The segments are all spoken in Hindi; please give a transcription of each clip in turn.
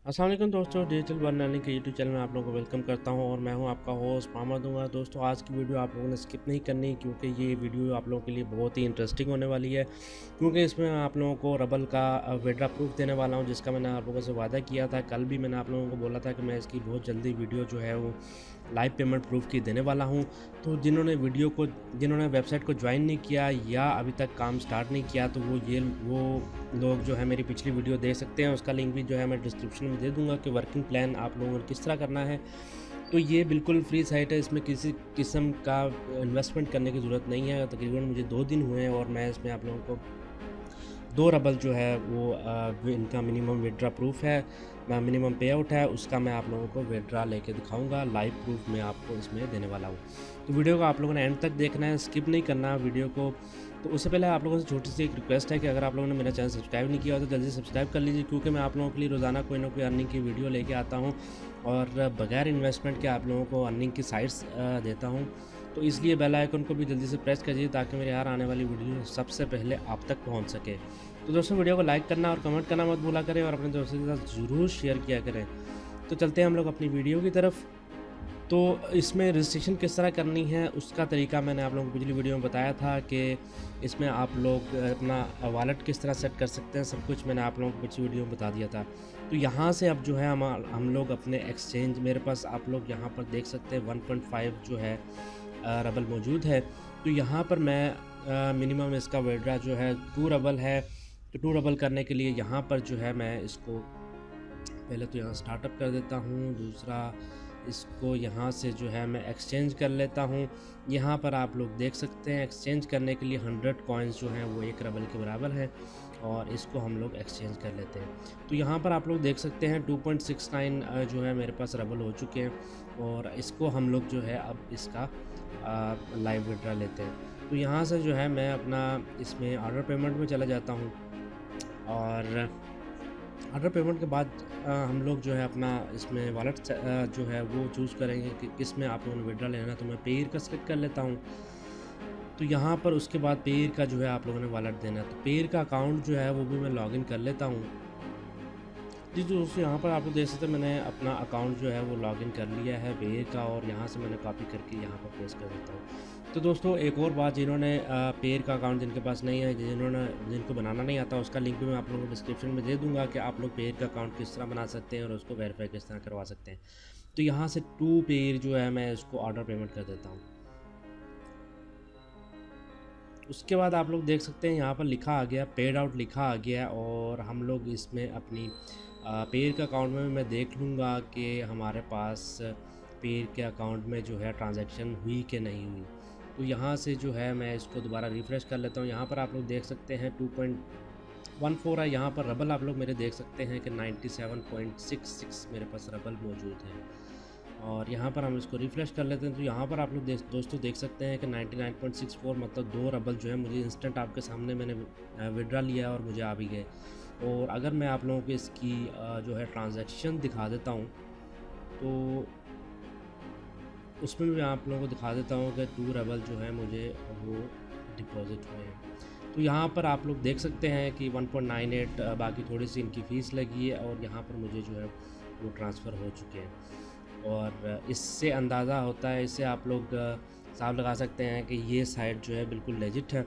अस्सलाम वालेकुम दोस्तों, डिजिटल वन लर्निंग के यूट्यूब चैनल में आप लोगों को वेलकम करता हूं और मैं हूं आपका होस्ट मोहम्मद दूंगा। दोस्तों, आज की वीडियो आप लोगों ने स्किप नहीं करनी क्योंकि ये वीडियो आप लोगों के लिए बहुत ही इंटरेस्टिंग होने वाली है। क्योंकि इसमें आप लोगों को रबल का विड्रा प्रूफ देने वाला हूं, जिसका मैंने आप लोगों से वादा किया था। कल भी मैंने आप लोगों को बोला था कि मैं इसकी बहुत जल्दी वीडियो जो है वो लाइव पेमेंट प्रूफ की देने वाला हूं। तो जिन्होंने वेबसाइट को ज्वाइन नहीं किया या अभी तक काम स्टार्ट नहीं किया, तो वो लोग जो है मेरी पिछली वीडियो देख सकते हैं। उसका लिंक भी जो है मैं डिस्क्रिप्शन में दे दूंगा कि वर्किंग प्लान आप लोगों को किस तरह करना है। तो ये बिल्कुल फ्री साइट है, इसमें किसी किस्म का इन्वेस्टमेंट करने की ज़रूरत नहीं है। तकरीबन मुझे 2 दिन हुए हैं और मैं इसमें आप लोगों को 2 रबल जो है वो इनका मिनिमम विड्रा प्रूफ है, मिनिमम पे आउट है, उसका मैं आप लोगों को विड्रा लेके दिखाऊंगा। लाइव प्रूफ मैं आपको इसमें देने वाला हूँ। तो वीडियो को आप लोगों ने एंड तक देखना है, स्किप नहीं करना वीडियो को। तो उससे पहले आप लोगों से छोटी सी एक रिक्वेस्ट है कि अगर आप लोगों ने मेरा चैनल सब्सक्राइब नहीं किया हो तो जल्दी सब्सक्राइब कर लीजिए, क्योंकि मैं आप लोगों के लिए रोज़ाना कोई ना कोई अर्निंग की वीडियो लेके आता हूँ और बगैर इन्वेस्टमेंट के आप लोगों को अर्निंग की साइट्स देता हूँ। तो इसलिए बेल आइकन को भी जल्दी से प्रेस कीजिए ताकि मेरे यार आने वाली वीडियो सबसे पहले आप तक पहुंच सके। तो दोस्तों, वीडियो को लाइक करना और कमेंट करना मत भूला करें और अपने दोस्तों के साथ ज़रूर शेयर किया करें। तो चलते हैं हम लोग अपनी वीडियो की तरफ। तो इसमें रजिस्ट्रेशन किस तरह करनी है उसका तरीका मैंने आप लोगों को पिछली वीडियो में बताया था कि इसमें आप लोग अपना वॉलेट किस तरह सेट कर सकते हैं, सब कुछ मैंने आप लोगों को पिछली वीडियो में बता दिया था। तो यहाँ से अब जो है हम लोग अपने एक्सचेंज, मेरे पास आप लोग यहाँ पर देख सकते हैं 1.5 जो है रबल मौजूद है। तो यहाँ पर मैं मिनिमम इसका विड्रा जो है 2 रबल है। तो 2 रबल करने के लिए यहाँ पर जो है मैं इसको पहले तो यहाँ स्टार्टअप कर देता हूँ, दूसरा इसको यहाँ से जो है मैं एक्सचेंज कर लेता हूँ। यहाँ पर आप लोग देख सकते हैं एक्सचेंज करने के लिए 100 कॉइन्स जो हैं वो 1 रबल के बराबर है और इसको हम लोग एक्सचेंज कर लेते हैं। तो यहाँ पर आप लोग देख सकते हैं 2.69 जो है मेरे पास रबल हो चुके हैं और इसको हम लोग जो है अब इसका लाइव विड्रा लेते हैं। तो यहाँ से जो है मैं अपना इसमें ऑर्डर पेमेंट में चला जाता हूँ और ऑर्डर पेमेंट के बाद हम लोग जो है अपना इसमें वॉलेट जो है वो चूज़ करेंगे कि किस में आप लोगों ने विड्रा लेना है। तो मैं पेयर का सेलेक्ट कर लेता हूँ। तो यहाँ पर उसके बाद पेयर का जो है आप लोगों ने वॉलेट देना है। तो पेयर का अकाउंट जो है वो भी मैं लॉगिन कर लेता हूँ। जी दोस्तों, यहाँ पर आप लोग देख सकते हैं मैंने अपना अकाउंट जो है वो लॉगिन कर लिया है पेयर का और यहाँ से मैंने कॉपी करके यहाँ पर पेस्ट कर देता हूँ। तो दोस्तों, एक और बात, जिन्होंने पेयर का अकाउंट जिनके पास नहीं है, जिनको बनाना नहीं आता, उसका लिंक भी मैं आप लोगों को डिस्क्रिप्शन में दे दूँगा कि आप लोग पेयर का अकाउंट किस तरह बना सकते हैं और उसको वेरीफाई किस तरह करवा सकते हैं। तो यहाँ से 2 पेयर जो है मैं इसको ऑर्डर पेमेंट कर देता हूँ। उसके बाद आप लोग देख सकते हैं यहाँ पर लिखा आ गया, पेड आउट लिखा आ गया और हम लोग इसमें अपनी पेयर के अकाउंट में मैं देख लूँगा कि हमारे पास पेयर के अकाउंट में जो है ट्रांजैक्शन हुई कि नहीं हुई। तो यहाँ से जो है मैं इसको दोबारा रिफ़्रेश कर लेता हूँ। यहाँ पर आप लोग देख सकते हैं 2.14 है। यहाँ पर रबल आप लोग मेरे देख सकते हैं कि 97.66 मेरे पास रबल मौजूद है और यहाँ पर हम इसको रिफ़्रेश कर लेते हैं। तो यहाँ पर आप लोग दोस्तों देख सकते हैं कि 99.64 मतलब 2 रबल जो है मुझे इंस्टेंट आपके सामने मैंने विड्रा लिया और मुझे आ भी गए। और अगर मैं आप लोगों को इसकी जो है ट्रांजैक्शन दिखा देता हूँ तो उसमें भी मैं आप लोगों को दिखा देता हूँ कि 2 रबल जो है मुझे वो डिपॉज़िट हुए हैं। तो यहाँ पर आप लोग देख सकते हैं कि 1.98 बाकी थोड़ी सी इनकी फ़ीस लगी है और यहाँ पर मुझे जो है वो ट्रांसफ़र हो चुके हैं। और इससे अंदाज़ा होता है, इससे आप लोग हिसाब लगा सकते हैं कि ये साइट जो है बिल्कुल लेजिट है।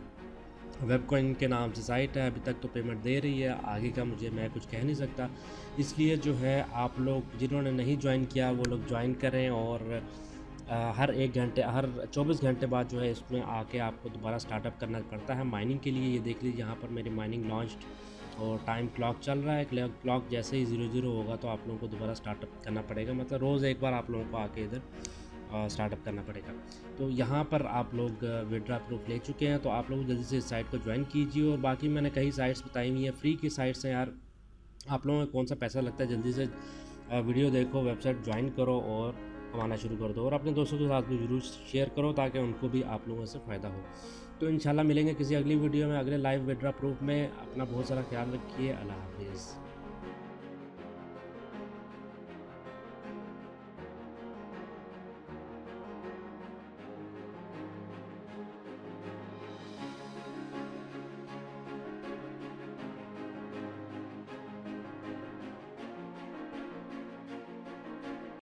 वेबकॉइन के नाम से साइट है, अभी तक तो पेमेंट दे रही है, आगे का मुझे मैं कुछ कह नहीं सकता। इसलिए जो है आप लोग जिन्होंने नहीं ज्वाइन किया वो लोग ज्वाइन करें और हर 24 घंटे बाद जो है इसमें आके आपको दोबारा स्टार्टअप करना पड़ता है माइनिंग के लिए। ये देख लीजिए यहाँ पर मेरी माइनिंग लॉन्च्ड और टाइम क्लॉक चल रहा है। क्लॉक जैसे ही 00 होगा तो आप लोगों को दोबारा स्टार्टअप करना पड़ेगा, मतलब रोज़ एक बार आप लोगों को आके इधर स्टार्टअप करना पड़ेगा। तो यहाँ पर आप लोग विड्रा प्रूफ ले चुके हैं, तो आप लोग जल्दी से इस साइट को ज्वाइन कीजिए। और बाकी मैंने कई साइट्स बताई हुई हैं, फ्री की साइट्स हैं यार, आप लोगों को कौन सा पैसा लगता है। जल्दी से वीडियो देखो, वेबसाइट ज्वाइन करो और कमाना शुरू कर दो और अपने दोस्तों के साथ भी ज़रूर शेयर करो ताकि उनको भी आप लोगों से फ़ायदा हो। तो इंशाल्लाह मिलेंगे किसी अगली वीडियो में, अगले लाइव विड्रा प्रूफ में। अपना बहुत सारा ख्याल रखिए। अल्लाह हाफिज़।